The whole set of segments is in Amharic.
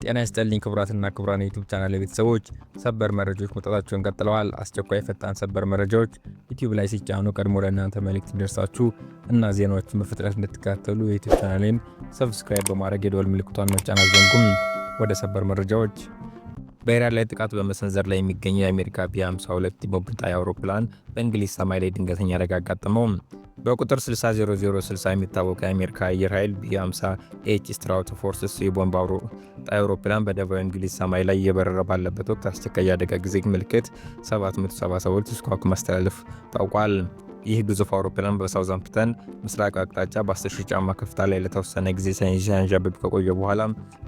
ጤና ይስጥልኝ ክቡራትና ክቡራን የዩቲዩብ ቻናል ቤተሰቦች፣ ሰበር መረጃዎች መውጣታቸውን ቀጥለዋል። አስቸኳይ ፈጣን ሰበር መረጃዎች ዩቲዩብ ላይ ሲጫኑ ቀድሞ ለእናንተ መልእክት እንዲደርሳችሁ እና ዜናዎችን በፍጥነት እንድትከታተሉ የዩቲዩብ ቻናሌን ሰብስክራይብ በማድረግ የደወል ምልክቷን መጫን አትዘንጉም። ወደ ሰበር መረጃዎች። በኢራን ላይ ጥቃት በመሰንዘር ላይ የሚገኘው የአሜሪካ ቢ52 ቦምብ ጣይ አውሮፕላን በእንግሊዝ ሰማይ ላይ ድንገተኛ አደጋ አጋጠመው። በቁጥር 600060 የሚታወቀው የአሜሪካ አየር ኃይል ቢ50ኤች ስትራቶፎርስ የቦምብ ጣይ አውሮፕላን በደቡባዊ እንግሊዝ ሰማይ ላይ እየበረረ ባለበት ወቅት አስቸኳይ የአደጋ ጊዜ ምልክት 777 ስኳክ ማስተላለፍ ታውቋል። ይህ ግዙፍ አውሮፕላን በሳውዛምፕተን ምስራቅ አቅጣጫ በ10 ሺህ ጫማ ከፍታ ላይ ለተወሰነ ጊዜ ሲያንዣብብ ከቆየ በኋላ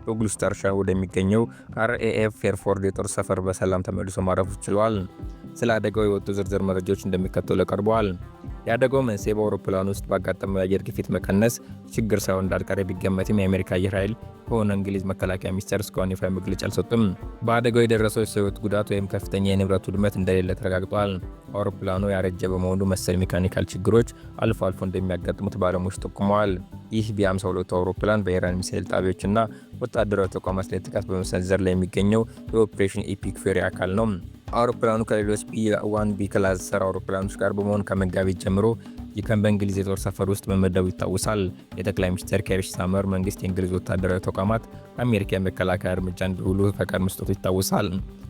በግሉስተርሻር ወደሚገኘው አርኤኤፍ ፌርፎርድ የጦር ሰፈር በሰላም ተመልሶ ማረፍ ችሏል። ስለ አደጋው የወጡ ዝርዝር መረጃዎች እንደሚከተለው ቀርበዋል። የአደጋው መንስኤ በአውሮፕላኑ ውስጥ ባጋጠመው የአየር ግፊት መቀነስ ችግር ሳይሆን እንዳልቀረ ቢገመትም የአሜሪካ አየር ኃይል ከሆነ እንግሊዝ መከላከያ ሚኒስቴር እስካሁን ይፋ መግለጫ አልሰጡም። በአደጋው የደረሰው የሰው ሕይወት ጉዳት ወይም ከፍተኛ የንብረት ውድመት እንደሌለ ተረጋግጧል። አውሮፕላኑ ያረጀ በመሆኑ መሰል ሜካኒካል ችግሮች አልፎ አልፎ እንደሚያጋጥሙት ባለሙያዎች ጠቁመዋል። ይህ ቢ52 አውሮፕላን በኢራን ሚሳኤል ጣቢያዎችና ወታደራዊ ተቋማት ላይ ጥቃት በመሰንዘር ላይ የሚገኘው የኦፕሬሽን ኢፒክ ፌሪ አካል ነው። አውሮፕላኑ ከሌሎች ቢ1 ቢ ክላስ አውሮፕላኖች ጋር በመሆን ከመጋቢት ጀምሮ በእንግሊዝ የጦር ሰፈር ውስጥ መመደቡ ይታወሳል። የጠቅላይ ሚኒስትር ኬር ስታርመር መንግስት የእንግሊዝ ወታደራዊ ተቋማት አሜሪካ የመከላከያ እርምጃ እንዲውሉ ፈቃድ መስጠቱ ይታወሳል።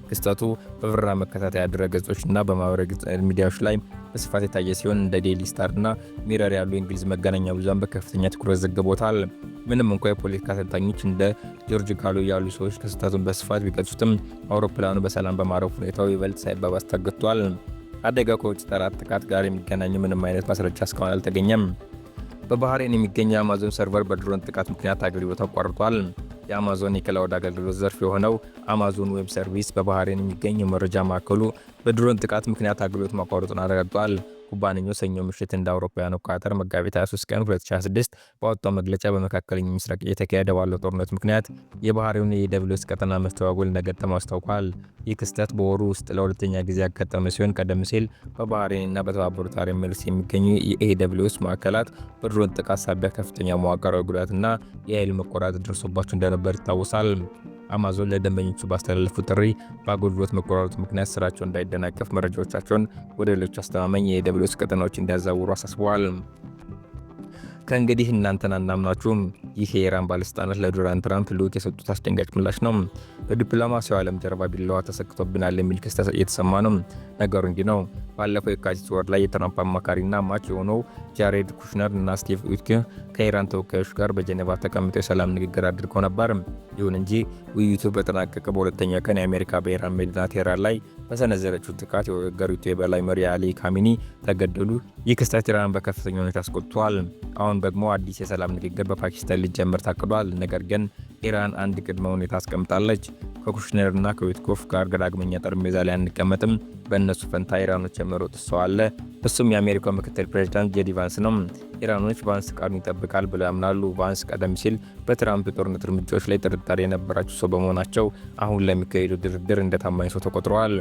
ክስተቱ በበረራ መከታተያ ድረገጾች እና በማህበራዊ ሚዲያዎች ላይ በስፋት የታየ ሲሆን እንደ ዴይሊ ስታር እና ሚረር ያሉ የእንግሊዝ መገናኛ ብዙሃን በከፍተኛ ትኩረት ዘግቦታል። ምንም እንኳ የፖለቲካ ተንታኞች እንደ ጆርጅ ካሎ ያሉ ሰዎች ክስተቱን በስፋት ቢገልጹትም አውሮፕላኑ በሰላም በማረፍ ሁኔታው ይበልጥ ሳይባባስ ታግቷል። አደጋው ከውጭ ጠላት ጥቃት ጋር የሚገናኝ ምንም አይነት ማስረጃ እስካሁን አልተገኘም። በባህሬን የሚገኘው የአማዞን ሰርቨር በድሮን ጥቃት ምክንያት አገልግሎቱ አቋርጧል። የአማዞን የክላውድ አገልግሎት ዘርፍ የሆነው አማዞን ዌብ ሰርቪስ በባህሬን የሚገኝ የመረጃ ማዕከሉ በድሮን ጥቃት ምክንያት አገልግሎት ማቋረጡን አረጋግጧል። ኩባንያው ሰኞ ምሽት እንደ አውሮፓውያን አቆጣጠር መጋቢት 23 ቀን 2026 ባወጣው መግለጫ በመካከለኛው ምስራቅ እየተካሄደ ባለው ጦርነት ምክንያት የባህሬውን የኤደብሊውኤስ ቀጠና መስተጓጎል እንደገጠመው አስታውቋል። ይህ ክስተት በወሩ ውስጥ ለሁለተኛ ጊዜ ያጋጠመ ሲሆን ቀደም ሲል በባህሬንና በተባበሩት አረብ ኤሚሬትስ የሚገኙ የኤደብሊውኤስ ማዕከላት በድሮን ጥቃት ሳቢያ ከፍተኛ መዋቅራዊ ጉዳትና የኃይል መቆራረጥ ደርሶባቸው እንደነበር ይታወሳል። አማዞን ለደንበኞቹ ባስተላለፉት ጥሪ በአገልግሎት መቆራረጡ ምክንያት ስራቸው እንዳይደናቀፍ መረጃዎቻቸውን ወደ ሌሎች አስተማማኝ የኤደብሊውኤስ ቀጠናዎች እንዲያዛውሩ አሳስበዋል። ከእንግዲህ እናንተን አናምናችሁም። ይህ የኢራን ባለስልጣናት ለዶናልድ ትራምፕ ልዑክ የሰጡት አስደንጋጭ ምላሽ ነው። በዲፕሎማሲያዊ ዓለም ጀርባ ቢላዋ ተሰክቶብናል የሚል ክስተት እየተሰማ ነው። ነገሩ እንዲህ ነው። ባለፈው የካቲት ወር ላይ የትራምፕ አማካሪና አማች የሆነው ጃሬድ ኩሽነር እና ስቲቭ ዊትኮፍ ከኢራን ተወካዮች ጋር በጄኔቫ ተቀምጠው የሰላም ንግግር አድርገው ነበር። ይሁን እንጂ ውይይቱ በተጠናቀቀ በሁለተኛ ቀን የአሜሪካ በኢራን መዲና ቴህራን ላይ በሰነዘረችው ጥቃት የአገሪቱ የበላይ መሪ አሊ ካሚኒ ተገደሉ። ይህ ክስተት ኢራን በከፍተኛ ሁኔታ አስቆጥቷል። አሁን ደግሞ አዲስ የሰላም ንግግር በፓኪስታን ሊጀመር ታቅዷል። ነገር ግን ኢራን አንድ ቅድመ ሁኔታ አስቀምጣለች። ከኩሽነርና ከዊትኮፍ ጋር ዳግመኛ ጠረጴዛ ላይ አንቀመጥም፣ በእነሱ ፈንታ ኢራኖች የመረጡት ሰው አለ። እሱም የአሜሪካው ምክትል ፕሬዚዳንት ጄዲ ቫንስ ነው። ኢራኖች ቫንስ ቃሉን ይጠብቃል ብለው ያምናሉ። ቫንስ ቀደም ሲል በትራምፕ የጦርነት እርምጃዎች ላይ ጥርጣሬ የነበራቸው ሰው በመሆናቸው አሁን ለሚካሄዱ ድርድር እንደ ታማኝ ሰው ተቆጥረዋል።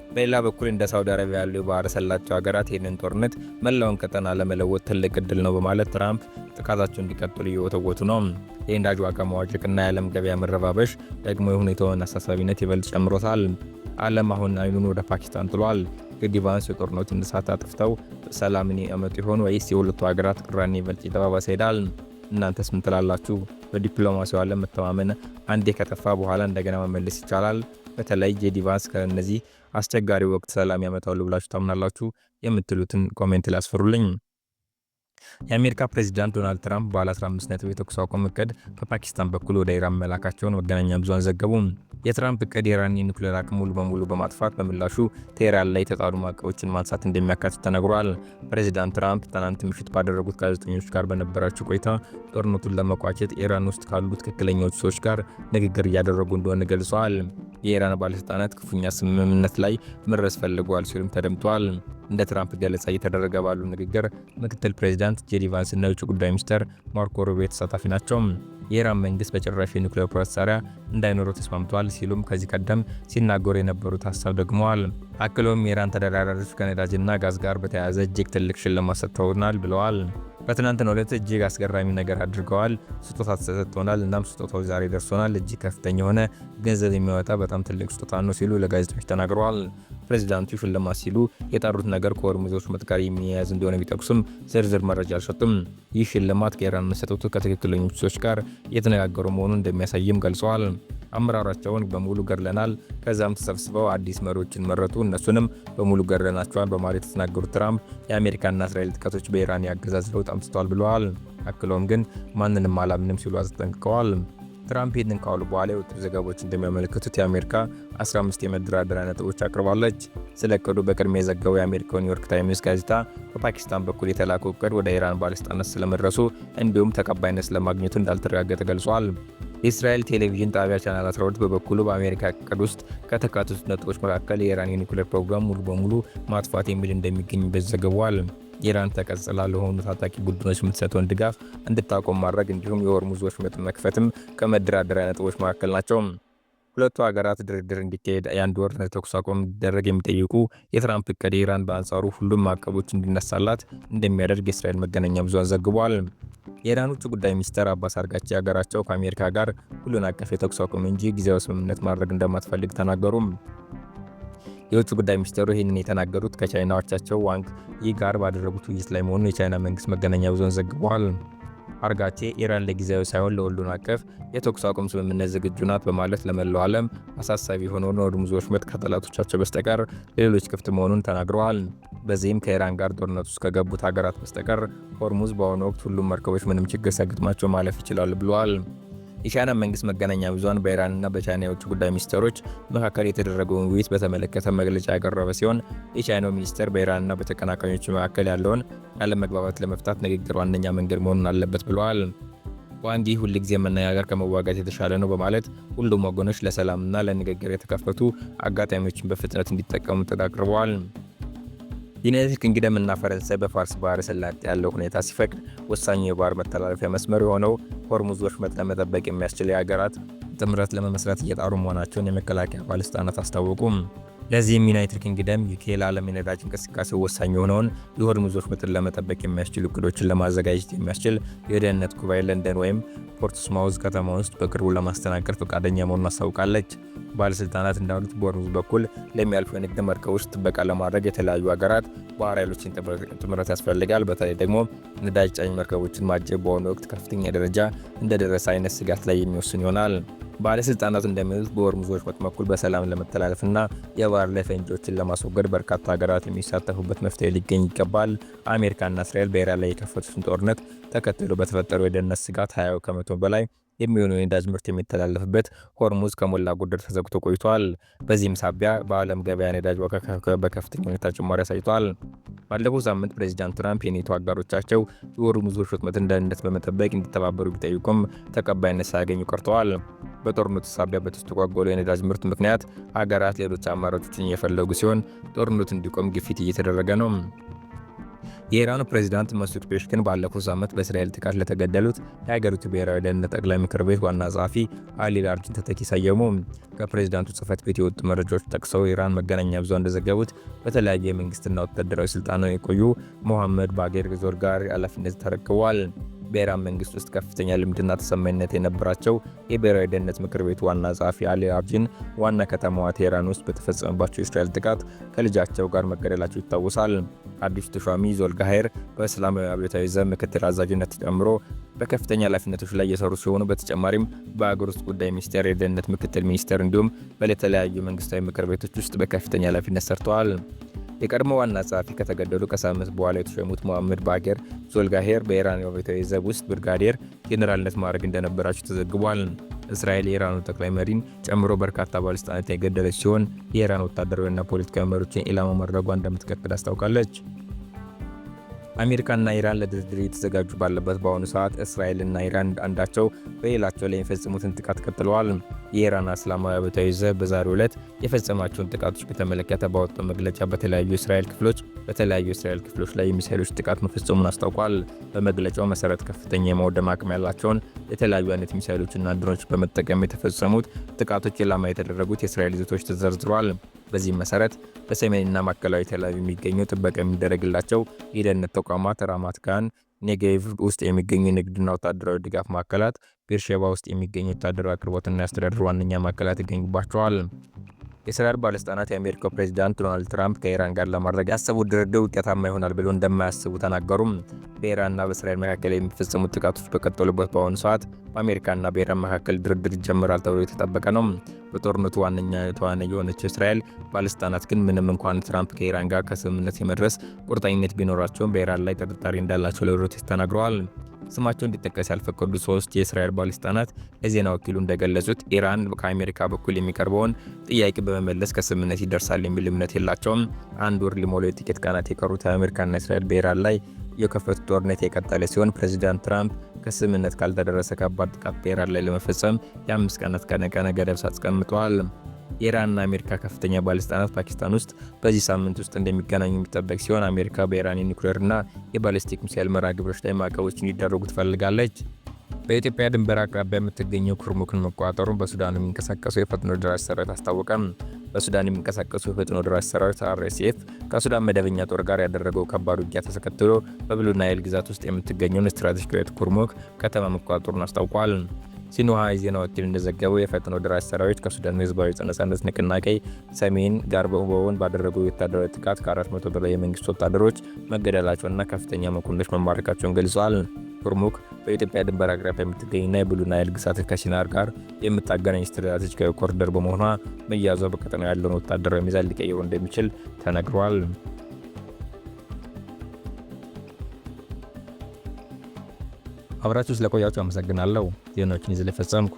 በሌላ በኩል እንደ ሳውዲ አረቢያ ያሉ የባህረ ሰላጤው ሀገራት ይህንን ጦርነት መላውን ቀጠና ለመለወጥ ትልቅ እድል ነው በማለት ትራምፕ ጥቃታቸው እንዲቀጥሉ እየወተወቱ ነው። የነዳጅ ዋጋ መዋዠቅና የዓለም ገበያ መረባበሽ ደግሞ የሁኔታውን አሳሳቢነት ይበልጥ ጨምሮታል። ዓለም አሁን አይኑን ወደ ፓኪስታን ጥሏል። እንግዲህ ቫንስ የጦርነቱን እሳት አጥፍተው ሰላምን ያመጡ ይሆን ወይስ የሁለቱ ሀገራት ቅራኔ ይበልጥ እየተባባሰ ይሄዳል? እናንተስ ምን ትላላችሁ? በዲፕሎማሲው ዓለም መተማመን አንዴ ከጠፋ በኋላ እንደገና መመለስ ይቻላል? በተለይ ጄዲ ቫንስ ከነዚህ አስቸጋሪ ወቅት ሰላም ያመጣሉ ብላችሁ ታምናላችሁ? የምትሉትን ኮሜንት ላይ አስፈሩልኝ። የአሜሪካ ፕሬዚዳንት ዶናልድ ትራምፕ ባለ 15 ነጥብ የተኩስ አቁም እቅድ በፓኪስታን በኩል ወደ ኢራን መላካቸውን መገናኛ ብዙሃን ዘገቡ። የትራምፕ እቅድ የኢራን የኒውክሌር አቅም ሙሉ በሙሉ በማጥፋት በምላሹ ቴህራን ላይ የተጣሉ ማዕቀቦችን ማንሳት እንደሚያካትት ተነግሯል። ፕሬዚዳንት ትራምፕ ትናንት ምሽት ባደረጉት ጋዜጠኞች ጋር በነበራቸው ቆይታ ጦርነቱን ለመቋጨት ኢራን ውስጥ ካሉ ትክክለኛዎቹ ሰዎች ጋር ንግግር እያደረጉ እንደሆነ ገልጸዋል። የኢራን ባለስልጣናት ክፉኛ ስምምነት ላይ መድረስ ፈልገዋል ሲሉም ተደምጧል። እንደ ትራምፕ ገለጻ እየተደረገ ባሉ ንግግር ምክትል ፕሬዚዳንት ጄዲ ቫንስ እና የውጭ ጉዳይ ሚኒስትር ማርኮ ሩቢዮ ተሳታፊ ናቸው። የኢራን መንግስት በጭራሽ የኒውክሌር መሳሪያ እንዳይኖረው ተስማምቷል ሲሉም ከዚህ ቀደም ሲናገሩ የነበሩት ሀሳብ ደግመዋል። አክሎም የኢራን ተደራዳሪዎች ከነዳጅና ጋዝ ጋር በተያያዘ እጅግ ትልቅ ሽልማት ሰጥተውናል ብለዋል። በትናንትናው ዕለት እጅግ አስገራሚ ነገር አድርገዋል። ስጦታ ተሰጥቶናል፣ እናም ስጦታው ዛሬ ደርሶናል። እጅግ ከፍተኛ የሆነ ገንዘብ የሚያወጣ በጣም ትልቅ ስጦታ ነው ሲሉ ለጋዜጠኞች ተናግረዋል። ፕሬዚዳንቱ ሽልማት ሲሉ የጠሩት ነገር ከሆርሙዝ ወሽመጥ ጋር የሚያያዝ እንደሆነ ቢጠቅሱም ዝርዝር መረጃ አልሰጡም። ይህ ሽልማት ከኢራን መሰጠቱ ከትክክለኞቹ ሰዎች ጋር የተነጋገሩ መሆኑን እንደሚያሳይም ገልጸዋል። አመራራቸውን በሙሉ ገድለናል፣ ከዛም ተሰብስበው አዲስ መሪዎችን መረጡ፣ እነሱንም በሙሉ ገድለናቸዋል በማለት የተናገሩት ትራምፕ የአሜሪካና እስራኤል ጥቃቶች በኢራን የአገዛዝ ለውጥ አምጥተዋል ብለዋል። አክለውም ግን ማንንም አላምንም ሲሉ አስጠንቅቀዋል። ትራምፕ ይህንን ካሉ በኋላ የወጡ ዘገባዎች እንደሚያመለክቱት የአሜሪካ 15 የመደራደሪያ ነጥቦች አቅርባለች። ስለ እቅዱ በቅድሚያ የዘገበው የአሜሪካው ኒውዮርክ ታይምስ ጋዜጣ በፓኪስታን በኩል የተላከው እቅድ ወደ ኢራን ባለስልጣናት ስለመድረሱ እንዲሁም ተቀባይነት ስለማግኘቱ እንዳልተረጋገጠ ገልጿል። የእስራኤል ቴሌቪዥን ጣቢያ ቻናል 12 በበኩሉ በአሜሪካ እቅድ ውስጥ ከተካተቱት ነጥቦች መካከል የኢራን የኒውክሌር ፕሮግራም ሙሉ በሙሉ ማጥፋት የሚል እንደሚገኝበት ዘግቧል። ኢራን ተቀጽላ ለሆኑ ታጣቂ ቡድኖች የምትሰጠውን ድጋፍ እንድታቆም ማድረግ እንዲሁም የሆርሙዝ ወሽመጥ መክፈትም ከመደራደሪያ ነጥቦች መካከል ናቸው። ሁለቱ ሀገራት ድርድር እንዲካሄድ የአንድ ወር ተኩስ አቁም እንዲደረግ የሚጠይቁ የትራምፕ እቅድ ኢራን በአንጻሩ ሁሉም ማዕቀቦች እንዲነሳላት እንደሚያደርግ የእስራኤል መገናኛ ብዙሃን ዘግቧል። የኢራን ውጭ ጉዳይ ሚኒስትር አባስ አርጋቺ ሀገራቸው ከአሜሪካ ጋር ሁሉን አቀፍ የተኩስ አቁም እንጂ ጊዜያዊ ስምምነት ማድረግ እንደማትፈልግ ተናገሩ። የውጭ ጉዳይ ሚኒስትሩ ይህንን የተናገሩት ከቻይና አቻቸው ዋንግ ይ ጋር ባደረጉት ውይይት ላይ መሆኑን የቻይና መንግስት መገናኛ ብዙሃን ዘግቧል። አርጋቼ ኢራን ለጊዜያዊ ሳይሆን ለሁሉን አቀፍ የተኩስ አቁም ስምምነት ዝግጁ ናት በማለት ለመላው ዓለም አሳሳቢ የሆነውን የሆርሙዝ ወሽመጥ ከጠላቶቻቸው በስተቀር ለሌሎች ክፍት መሆኑን ተናግረዋል። በዚህም ከኢራን ጋር ጦርነት ውስጥ ከገቡት ሀገራት በስተቀር ሆርሙዝ በአሁኑ ወቅት ሁሉም መርከቦች ምንም ችግር ሳይገጥማቸው ማለፍ ይችላሉ ብለዋል። የቻይና መንግስት መገናኛ ብዙሃን በኢራንና በቻይና የውጭ ጉዳይ ሚኒስትሮች መካከል የተደረገውን ውይይት በተመለከተ መግለጫ ያቀረበ ሲሆን የቻይናው ሚኒስትር በኢራንና በተቀናቃኞቹ መካከል ያለውን አለመግባባት ለመፍታት ንግግር ዋነኛ መንገድ መሆኑን አለበት ብለዋል። ዋንግ ይ ሁልጊዜ መነጋገር ከመዋጋት የተሻለ ነው በማለት ሁሉም ወገኖች ለሰላምና ለንግግር የተከፈቱ አጋጣሚዎችን በፍጥነት እንዲጠቀሙ ጥሪ አቅርበዋል። ዩናይትድ ኪንግደም እና ፈረንሳይ በፋርስ ባህረ ሰላጤ ያለው ሁኔታ ሲፈቅድ ወሳኙ የባህር መተላለፊያ መስመር የሆነው ሆርሙዝ ወሽመጥ ለመጠበቅ የሚያስችል የሀገራት ጥምረት ለመመስረት እየጣሩ መሆናቸውን የመከላከያ ባለስልጣናት አስታወቁም። ለዚህም ዩናይትድ ኪንግደም ዩኬ ለዓለም የነዳጅ እንቅስቃሴ ወሳኝ የሆነውን የሆርሙዝ ወሽመጥን ለመጠበቅ የሚያስችሉ እቅዶችን ለማዘጋጀት የሚያስችል የደህንነት ጉባኤ ለንደን ወይም ፖርትስማውዝ ከተማ ውስጥ በቅርቡ ለማስተናገድ ፈቃደኛ መሆኑን አስታውቃለች። ባለስልጣናት እንዳሉት በሆርሙዝ በኩል ለሚያልፉ የንግድ መርከቦች ጥበቃ ለማድረግ የተለያዩ ሀገራት ባህር ኃይሎችን ጥምረት ያስፈልጋል። በተለይ ደግሞ ነዳጅ ጫኝ መርከቦችን ማጀብ በአሁኑ ወቅት ከፍተኛ ደረጃ እንደደረሰ አይነት ስጋት ላይ የሚወስን ይሆናል። ባለስልጣናት እንደሚሉት በሆርሙዝ ወሽመጥ በኩል በሰላም ለመተላለፍና የባህር ላይ ፈንጂዎችን ለማስወገድ በርካታ ሀገራት የሚሳተፉበት መፍትሄ ሊገኝ ይገባል። አሜሪካና እስራኤል በኢራን ላይ የከፈቱትን ጦርነት ተከትሎ በተፈጠረው የደህንነት ስጋት 20 ከመቶ በላይ የሚሆነው የነዳጅ ምርት የሚተላለፍበት ሆርሙዝ ከሞላ ጎደል ተዘግቶ ቆይቷል። በዚህም ሳቢያ በዓለም ገበያ ነዳጅ ዋጋ በከፍተኛ ሁኔታ ጭማሪ አሳይቷል። ባለፈው ሳምንት ፕሬዚዳንት ትራምፕ የኔቶ አጋሮቻቸው የሆርሙዝ ወሽመጥን ደህንነት በመጠበቅ እንዲተባበሩ ቢጠይቁም ተቀባይነት ሳያገኙ ቀርተዋል። በጦርነቱ ሳቢያ በተስተጓጎለው የነዳጅ ምርት ምክንያት ሀገራት ሌሎች አማራጮችን እየፈለጉ ሲሆን ጦርነቱ እንዲቆም ግፊት እየተደረገ ነው። የኢራኑ ፕሬዚዳንት መሱድ ፔሽኪን ባለፈው ሳምንት በእስራኤል ጥቃት ለተገደሉት የሀገሪቱ ብሔራዊ ደህንነት ጠቅላይ ምክር ቤት ዋና ጸሐፊ አሊ ላርጂን ተተኪ ሰየሙ። ከፕሬዚዳንቱ ጽህፈት ቤት የወጡ መረጃዎች ጠቅሰው የኢራን መገናኛ ብዙሃን እንደዘገቡት በተለያዩ የመንግስትና ወታደራዊ ስልጣን የቆዩ ሞሐመድ ባጌር ዞርጋሪ ኃላፊነት ተረክበዋል። በኢራን መንግስት ውስጥ ከፍተኛ ልምድና ተሰማኝነት የነበራቸው የብሔራዊ ደህንነት ምክር ቤት ዋና ጸሐፊ አሊ ላርጂን ዋና ከተማዋ ቴህራን ውስጥ በተፈጸመባቸው የእስራኤል ጥቃት ከልጃቸው ጋር መገደላቸው ይታወሳል። አዲሱ ተሿሚ ዞልጋሄር በእስላማዊ አብዮታዊ ዘብ ምክትል አዛዥነት ጨምሮ በከፍተኛ ኃላፊነቶች ላይ እየሰሩ ሲሆኑ በተጨማሪም በአገር ውስጥ ጉዳይ ሚኒስቴር የደህንነት ምክትል ሚኒስቴር እንዲሁም በተለያዩ መንግስታዊ ምክር ቤቶች ውስጥ በከፍተኛ ኃላፊነት ሰርተዋል። የቀድሞ ዋና ጸሐፊ ከተገደሉ ከሳምንት በኋላ የተሾሙት ሞሐመድ ባጌር ዞልጋሄር በኢራን አብዮታዊ ዘብ ውስጥ ብርጋዴር ጄኔራልነት ማዕረግ እንደነበራቸው ተዘግቧል። እስራኤል የኢራኑ ጠቅላይ መሪን ጨምሮ በርካታ ባለስልጣናት የገደለች ሲሆን የኢራን ወታደራዊና ፖለቲካዊ መሪዎችን ኢላማ ማድረጓ እንደምትቀጥል አስታውቃለች። አሜሪካና ኢራን ለድርድር እየተዘጋጁ ባለበት በአሁኑ ሰዓት እስራኤልና ኢራን አንዳቸው በሌላቸው ላይ የፈጸሙትን ጥቃት ቀጥለዋል። የኢራን እስላማዊ አብዮታዊ ዘብ በዛሬው ዕለት የፈጸማቸውን ጥቃቶች በተመለከተ ባወጣው መግለጫ በተለያዩ የእስራኤል ክፍሎች ላይ የሚሳይሎች ጥቃት መፈጸሙን አስታውቋል። በመግለጫው መሰረት ከፍተኛ የማውደም አቅም ያላቸውን የተለያዩ አይነት ሚሳይሎችና ድሮኖች በመጠቀም የተፈጸሙት ጥቃቶች ኢላማ የተደረጉት የእስራኤል ይዞታዎች ተዘርዝረዋል። በዚህም መሰረት በሰሜንና ማዕከላዊ ቴል አቪቭ የሚገኙ ጥበቃ የሚደረግላቸው የደህንነት ተቋማት ራማት ጋን፣ ኔጌቭ ውስጥ የሚገኙ የንግድና ወታደራዊ ድጋፍ ማዕከላት፣ ቤርሼባ ውስጥ የሚገኙ ወታደራዊ አቅርቦትና የአስተዳደር ዋነኛ ማዕከላት ይገኙባቸዋል። የእስራኤል ባለስልጣናት የአሜሪካው ፕሬዚዳንት ዶናልድ ትራምፕ ከኢራን ጋር ለማድረግ ያሰቡት ድርድር ውጤታማ ይሆናል ብለው እንደማያስቡ ተናገሩም። በኢራንና በእስራኤል መካከል የሚፈጸሙት ጥቃቶች በቀጠሉበት በአሁኑ ሰዓት በአሜሪካና በኢራን መካከል ድርድር ይጀምራል ተብሎ የተጠበቀ ነው። በጦርነቱ ዋነኛ ተዋናይ የሆነችው እስራኤል ባለስልጣናት ግን ምንም እንኳን ትራምፕ ከኢራን ጋር ከስምምነት የመድረስ ቁርጠኝነት ቢኖራቸውም በኢራን ላይ ጥርጣሬ እንዳላቸው ለሮይተርስ ተናግረዋል። ስማቸው እንዲጠቀስ ያልፈቀዱ 3 የእስራኤል ባለስልጣናት ለዜና ወኪሉ እንደገለጹት ኢራን ከአሜሪካ በኩል የሚቀርበውን ጥያቄ በመመለስ ከስምምነት ይደርሳል የሚል እምነት የላቸውም። አንድ ወር ሊሞላው ጥቂት ቀናት የቀሩት አሜሪካና እስራኤል በኢራን ላይ የከፈቱት ጦርነት የቀጠለ ሲሆን ፕሬዚዳንት ትራምፕ ከስምምነት ካልተደረሰ ከባድ ጥቃት በኢራን ላይ ለመፈጸም የ5 ቀናት ቀነ ገደብ አስቀምጠዋል። የኢራንና አሜሪካ ከፍተኛ ባለስልጣናት ፓኪስታን ውስጥ በዚህ ሳምንት ውስጥ እንደሚገናኙ የሚጠበቅ ሲሆን አሜሪካ በኢራን የኒውክሌርና የባሊስቲክ ሚሳይል መርሃ ግብሮች ላይ ማዕቀቦች እንዲደረጉ ትፈልጋለች። በኢትዮጵያ ድንበር አቅራቢያ የምትገኘው ኩርሙክን መቆጣጠሩን በሱዳን የሚንቀሳቀሰው የፈጥኖ ደራሽ ሰራዊት አስታወቀ። በሱዳን የሚንቀሳቀሰው የፈጥኖ ደራሽ ሰራዊት RSF ከሱዳን መደበኛ ጦር ጋር ያደረገው ከባድ ውጊያ ተከትሎ በብሉ ናይል ግዛት ውስጥ የምትገኘውን ስትራቴጂካዊት ኩርሙክ ከተማ መቆጣጠሩን አስታውቋል። ሲንዋ የዜና ወኪል እንደዘገበው የፈጥኖ ደራሽ ሰራዊት ከሱዳን ህዝባዊ ነጻነት ንቅናቄ ሰሜን ጋር በመሆን ባደረገው ወታደራዊ ጥቃት ከ400 በላይ የመንግስት ወታደሮች መገደላቸውና ከፍተኛ መኮንኖች መማረካቸውን ገልጸዋል። ኩርሙክ በኢትዮጵያ ድንበር አቅራቢያ የምትገኝና የብሉ ናይል ግዛት ከሲናር ጋር የምታገናኝ ስትራቴጂካዊ ኮሪደር በመሆኗ መያዟ በቀጠናው ያለውን ወታደራዊ ሚዛን ሊቀይሩ እንደሚችል ተነግሯል። አብራችሁ ስለቆያችሁ አመሰግናለሁ። ዜናዎችን ይዘን ፈጸምኩ።